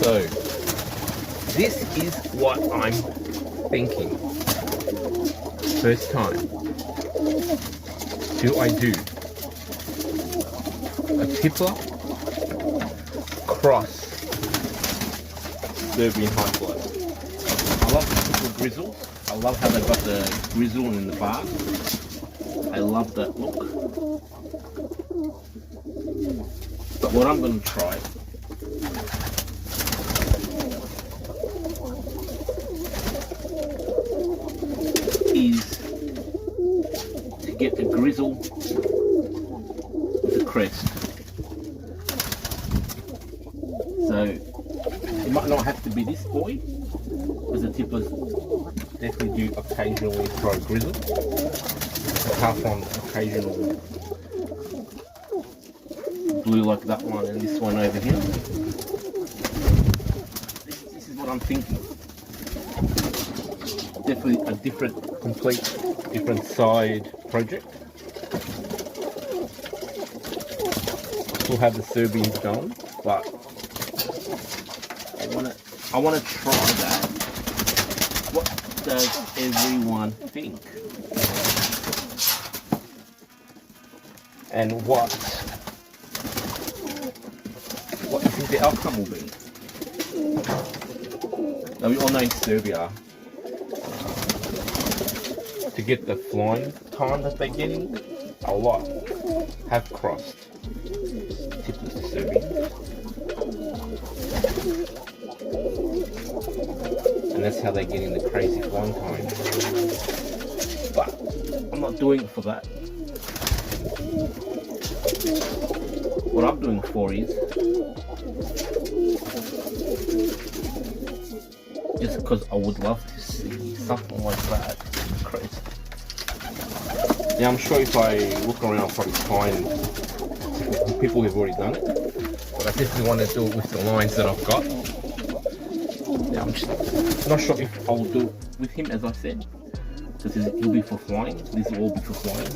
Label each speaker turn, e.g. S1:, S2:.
S1: So this is what I'm thinking. First time. Do I do a tippler cross Serbian Highflyer? I love the tippler grizzles. I love how they've got the grizzle in the bar. I love that look. But what I'm going to try is to get the grizzle with the crest. So it might not have to be this boy, because the tipplers definitely do occasionally throw grizzle, apart from occasional blue like that one and this one over here. This is what I'm thinking. Definitely a different side project. Still have the Serbians going, but I wanna try that. What does everyone think? And what do you think the outcome will be? Now we all know in Serbia, to get the flying time that they're getting, a lot have crossed tipplers to Serbians. And that's how they're getting the crazy flying time. But I'm not doing it for that. What I'm doing for is just because I would love to see something like that. Crazy. Yeah, I'm sure if I look around I'll probably find people who've already done it. But I definitely want to do it with the lines that I've got. Yeah, I'm just not sure if I'll do it with him, as I said, because he'll be for flying. This will all be for flying.